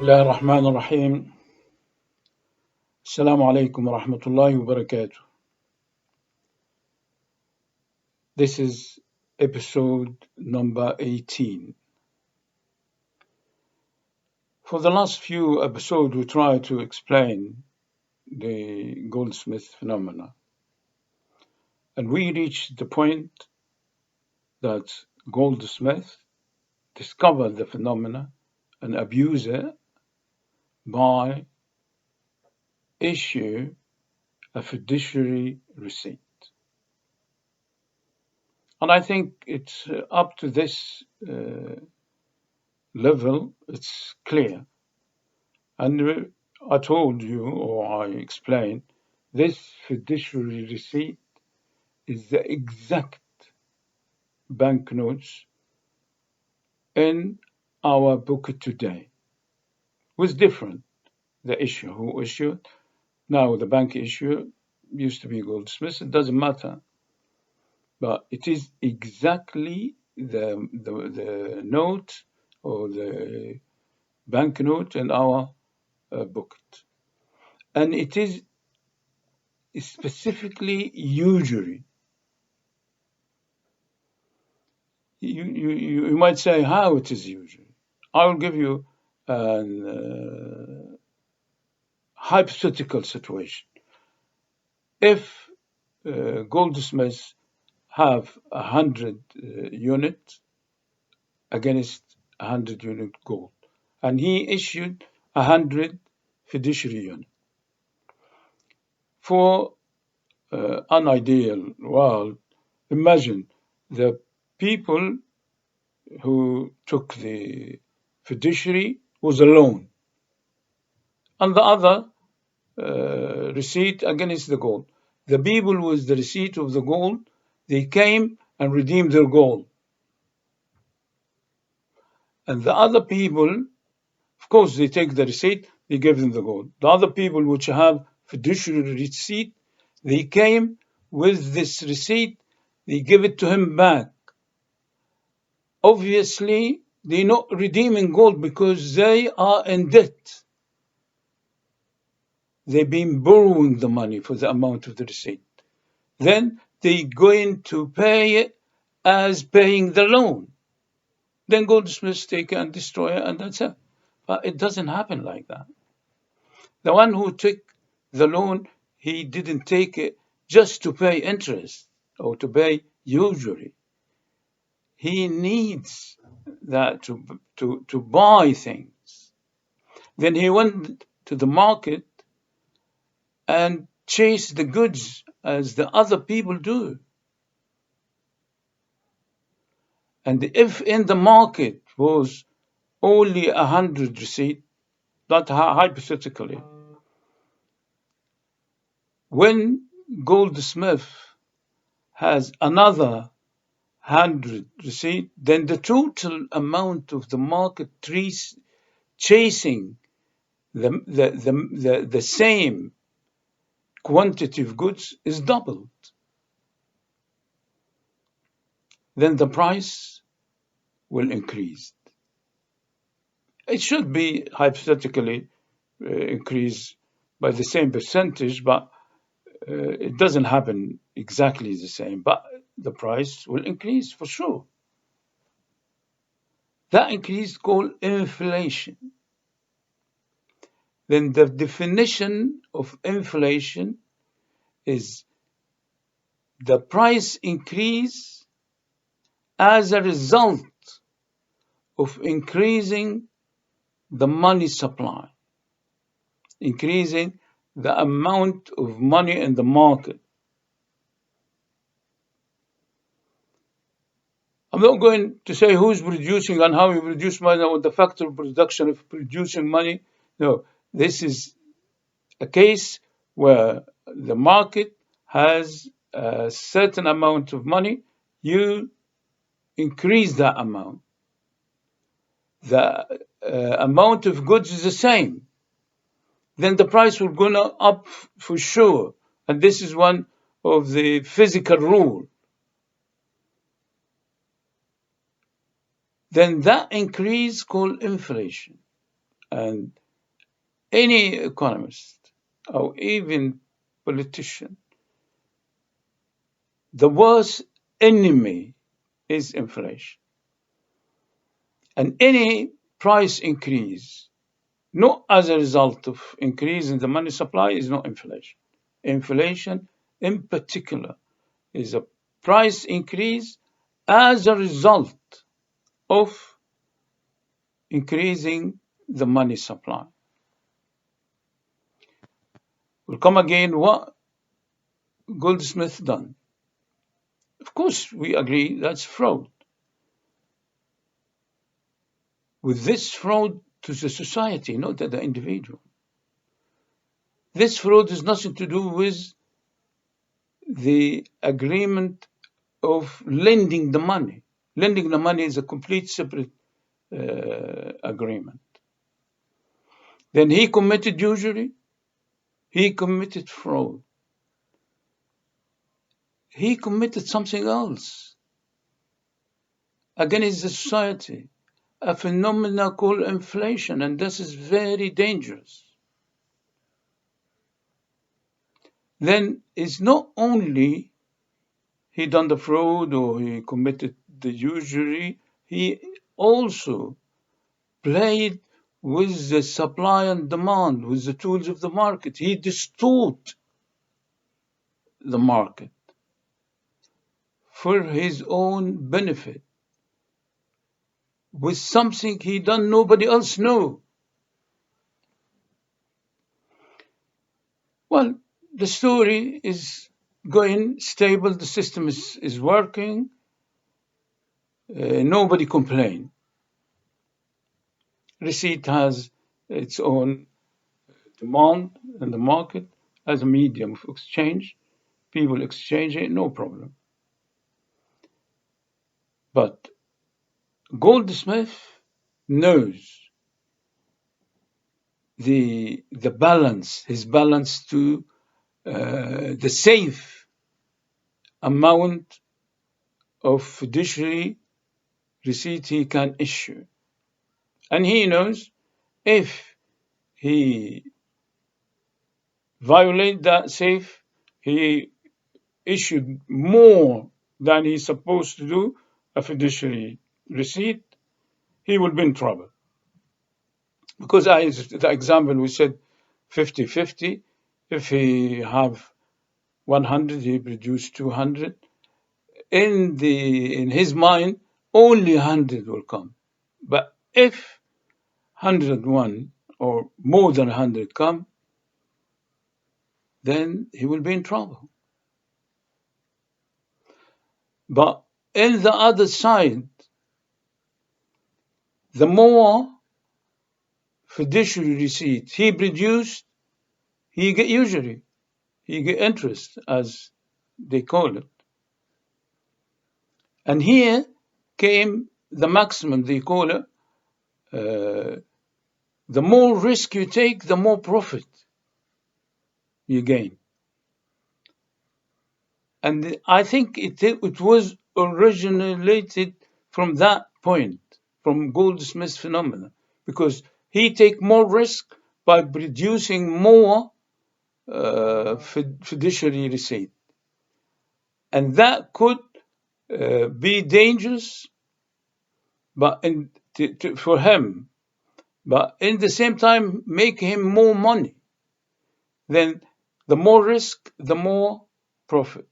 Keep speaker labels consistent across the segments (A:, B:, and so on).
A: بسم الله الرحمن الرحيم. السلام عليكم ورحمة الله وبركاته. This is episode number 18. For the last few episodes, we tried to explain the goldsmith phenomena. And we reached the point that goldsmith discovered the phenomena and abused it by issue a fiduciary receipt. And I think it's up to this level, it's clear. And I told you, or I explained, this fiduciary receipt is the exact banknotes in our book today. Was different, the issue, who issued. Now the bank issue used to be Goldsmith, it doesn't matter. But it is exactly the note or the banknote in our booklet. And it is specifically usury. You might say how it is usury. I will give you a hypothetical situation. If goldsmiths have 100 units against 100 unit gold, and he issued 100 fiduciary units. For an ideal world, imagine the people who took the fiduciary was a loan, and the other receipt against the gold. The people with the receipt of the gold, they came and redeemed their gold. And the other people, of course, they take the receipt, they give them the gold. The other people which have fiduciary receipt, they came with this receipt, they give it to him back. Obviously, they're not redeeming gold because they are in debt. They've been borrowing the money for the amount of the receipt. Then they're going to pay it as paying the loan. Then goldsmiths take it and destroy it, and that's it. But it doesn't happen like that. The one who took the loan, he didn't take it just to pay interest or to pay usury. He needs that to buy things. Then he went to the market and chased the goods as the other people do. And if in the market was only 100 receipt, not hypothetically, when goldsmith has another 100 receipt, then the total amount of the market chasing the same quantity of goods is doubled. Then the price will increase. It should be hypothetically increased by the same percentage, but it doesn't happen exactly the same. But the price will increase for sure. That increase is called inflation. Then the definition of inflation is the price increase as a result of increasing the money supply, increasing the amount of money in the market. I'm not going to say who's producing and how you produce money or the factor of production of producing money. No, this is a case where the market has a certain amount of money, you increase that amount. The amount of goods is the same. Then the price will go up for sure. And this is one of the physical rules. Then that increase called inflation. And any economist or even politician, the worst enemy is inflation. And any price increase, not as a result of increase in the money supply, is not inflation. Inflation, in particular, is a price increase as a result of increasing the money supply. We'll come again, what Goldsmith done. Of course, we agree that's fraud. With this fraud to the society, not to the individual. This fraud has nothing to do with the agreement of lending the money. Lending the money is a complete separate agreement. Then he committed usury, he committed fraud. He committed something else against the society, a phenomenon called inflation, and this is very dangerous. Then it's not only he done the fraud or he committed the usury, he also played with the supply and demand, with the tools of the market. He distort the market for his own benefit with something he done nobody else know. Well, the story is going stable, the system is working, nobody complain. Receipt has its own demand in the market as a medium of exchange. People exchange it, no problem. But Goldsmith knows the balance, his balance to the safe amount of fiduciary receipt he can issue. And he knows if he violate that safe, he issued more than he's supposed to do, a fiduciary receipt, he will be in trouble. Because the example we said 50-50, if he have 100, he produce 200. In his mind, only 100 will come. But if 101 or more than 100 come, then he will be in trouble. But in the other side, the more fiduciary receipt he produced, he get usury, he get interest, as they call it. And here came the maximum, they call it, the more risk you take, the more profit you gain. And I think it was originated from that point, from Goldsmith's phenomenon, because he take more risk by producing more fiduciary receipt. And that could be dangerous but for him, but in the same time make him more money. Then the more risk, the more profit.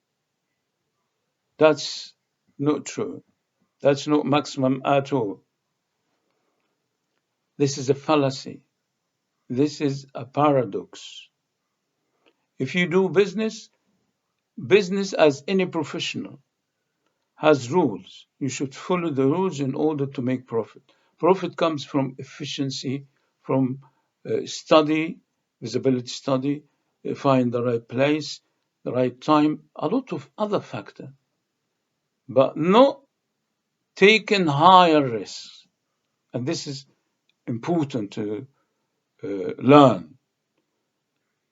A: That's not true. That's not maximum at all. This is a fallacy. This is a paradox. If you do business as any professional has rules. You should follow the rules in order to make profit. Profit comes from efficiency, from study, visibility study, find the right place, the right time, a lot of other factors, but not taking higher risks. And this is important to learn.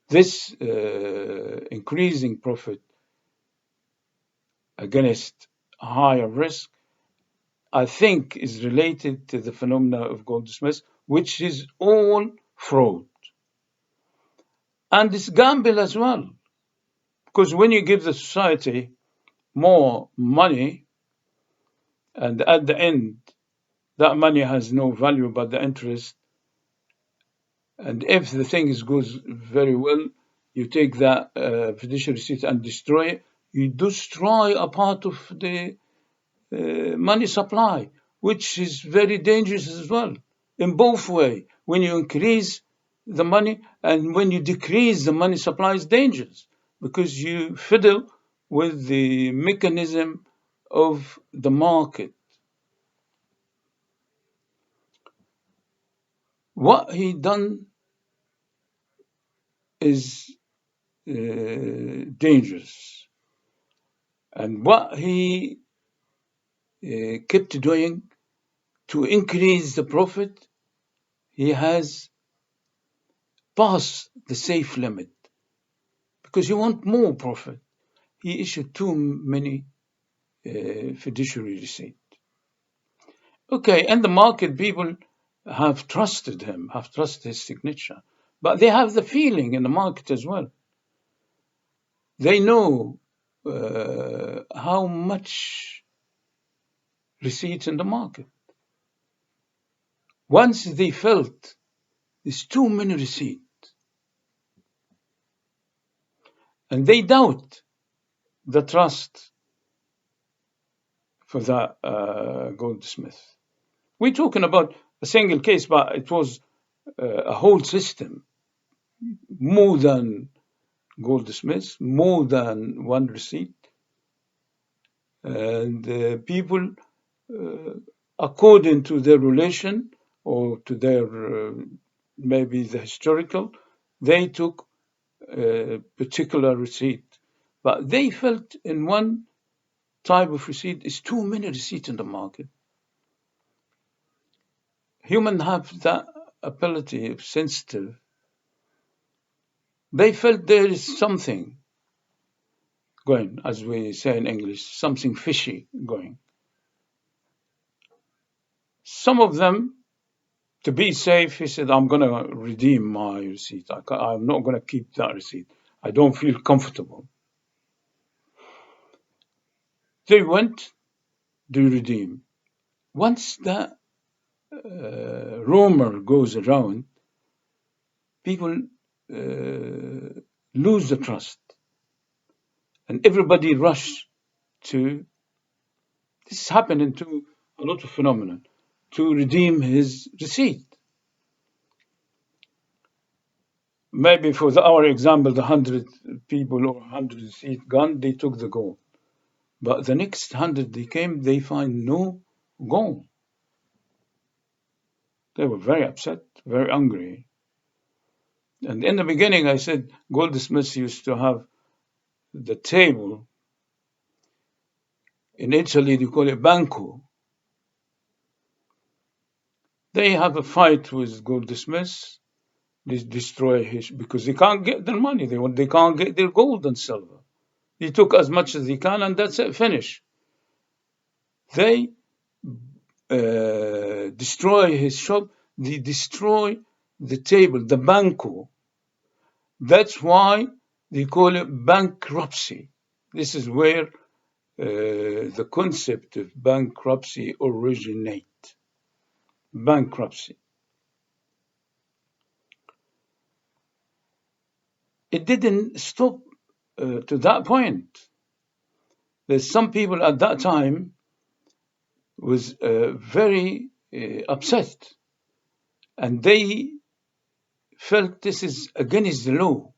A: This increasing profit against higher risk, I think, is related to the phenomena of Goldsmith, which is all fraud. And it's gamble as well, because when you give the society more money, and at the end, that money has no value but the interest, and if the thing goes very well, you take that fiduciary receipt and destroy it, you destroy a part of the money supply, which is very dangerous as well, in both ways. When you increase the money and when you decrease the money supply is dangerous, because you fiddle with the mechanism of the market. What he done is dangerous, and what he kept doing to increase the profit, he has passed the safe limit because he want more profit. He issued too many fiduciary receipts. Okay, and the market people have trusted him, have trusted his signature, but they have the feeling in the market as well. They know how much receipts in the market. Once they felt there's too many receipts, and they doubt the trust for that Goldsmith. We're talking about a single case, but it was a whole system, more than Goldsmith, more than one receipt. And people, according to their relation or to their maybe the historical, they took a particular receipt. But they felt in one type of receipt is too many receipts in the market. Humans have that ability of sensitive. They felt there is something going, as we say in English, something fishy going. Some of them, to be safe, he said, I'm going to redeem my receipt. I'm not going to keep that receipt. I don't feel comfortable. They went to redeem. Once that rumor goes around, people lose the trust. And everybody rush to, this is happening to a lot of phenomena, to redeem his receipt. Maybe for our example, the 100 people or 100 receipt gone, they took the gold. But the next 100 they came, they find no gold. They were very upset, very angry. And in the beginning, I said goldsmiths used to have the table. In Italy, they call it banco. They have a fight with goldsmiths. They destroy his, because they can't get their money. They can't get their gold and silver. They took as much as they can, and that's it, finish. They destroy his shop. They destroy the table, the banco. That's why they call it bankruptcy. This is where the concept of bankruptcy originates. Bankruptcy. It didn't stop to that point. There's some people at that time was very upset, and they felt this is against the law.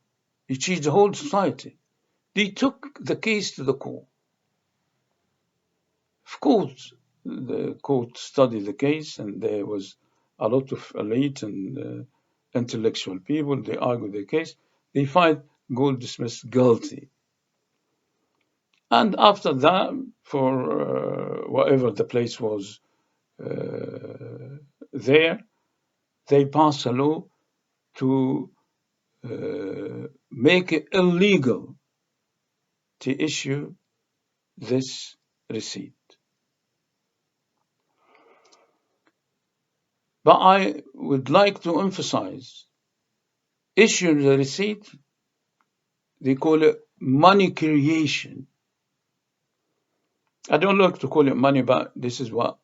A: It changed the whole society. They took the case to the court. Of course, the court studied the case, and there was a lot of elite and intellectual people. They argued the case. They find Goldsmith guilty. And after that, for whatever the place was there, they passed a law to make it illegal to issue this receipt. But I would like to emphasize issuing the receipt, they call it money creation. I don't like to call it money, but this is what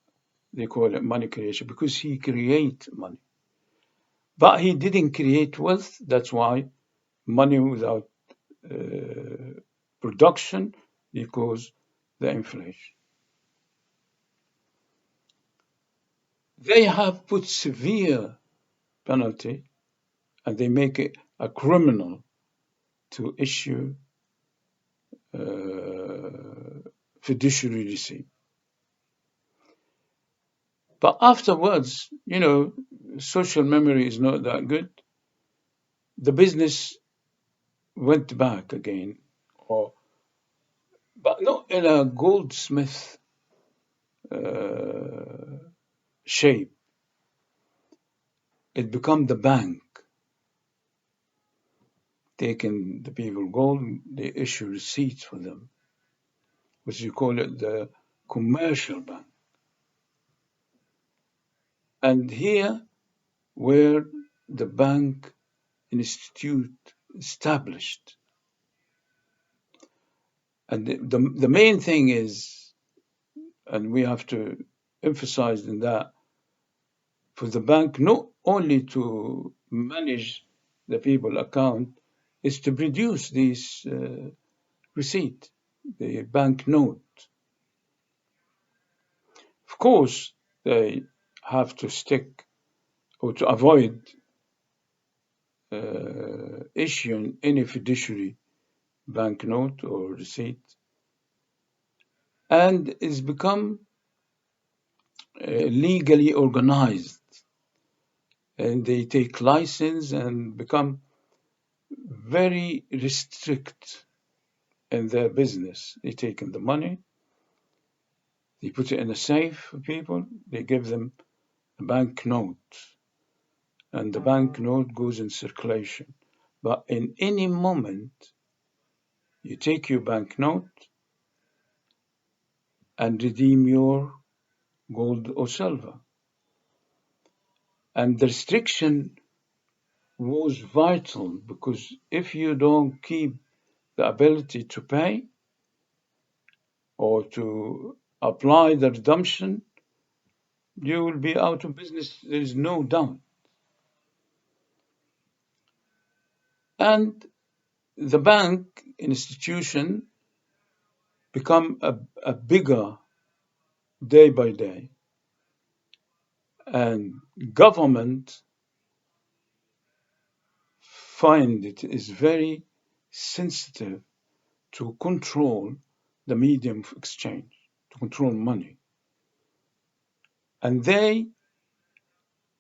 A: they call it, money creation, because he create money. But he didn't create wealth. That's why money without production equals the inflation. They have put severe penalty and they make it a criminal to issue fiduciary receipt. But afterwards, social memory is not that good. The business went back again, or but not in a goldsmith shape. It became the bank, taking the people gold, they issue receipts for them, which you call it the commercial bank. And here, where the bank institute established, and the main thing is, and we have to emphasize in that, for the bank not only to manage the people account, is to produce this receipt, the bank note. Of course, they have to stick or to avoid issuing any fiduciary banknote or receipt, and is become legally organized, and they take license and become very restrict in their business. They take in the money, they put it in a safe for people, they give them a banknote, and the banknote goes in circulation. But in any moment, you take your banknote and redeem your gold or silver. And the restriction was vital, because if you don't keep the ability to pay or to apply the redemption, you will be out of business. There is no doubt. And the bank institution become a bigger day by day. And government find it is very sensitive to control the medium of exchange, to control money. And they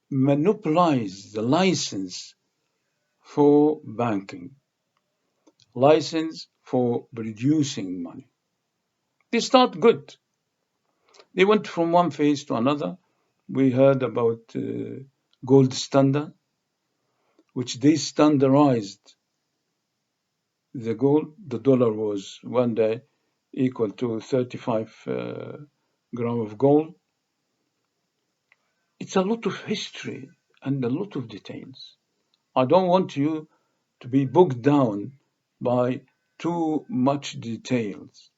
A: monopolize the license for banking, license for producing money. They start good. They went from one phase to another. We heard about gold standard, which they standardized the gold. The dollar was one day equal to 35 gram of gold. It's a lot of history and a lot of details. I don't want you to be bogged down by too much details.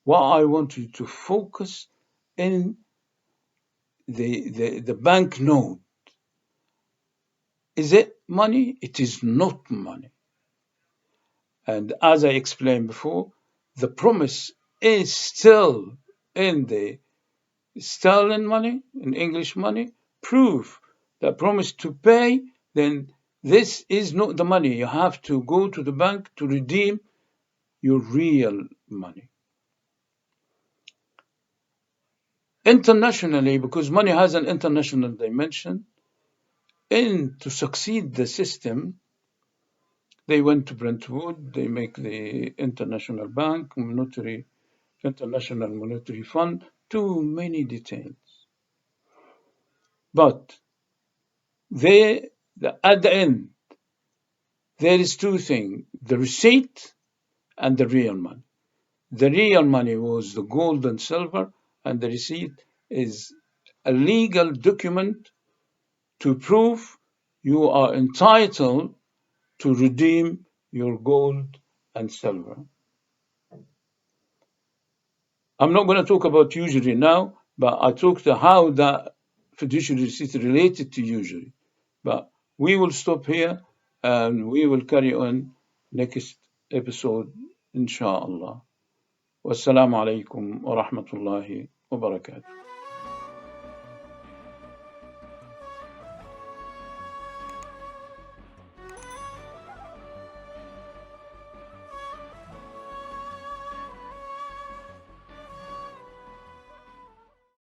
A: What I want you to focus in the banknote. Is it money? It is not money. And as I explained before, the promise is still in the sterling money, in English money, proof that promise to pay, then this is not the money. You have to go to the bank to redeem your real money. Internationally, because money has an international dimension, and to succeed the system, they went to Brentwood, they make the International Bank, International Monetary Fund, too many details. But at the end, there is two things, the receipt and the real money. The real money was the gold and silver, and the receipt is a legal document to prove you are entitled to redeem your gold and silver. I'm not going to talk about usury now, but I talked to how the fiduciary receipt related to usury. But we will stop here and we will carry on next episode, inshallah. Wassalamu alaikum wa rahmatullahi wa barakatuh.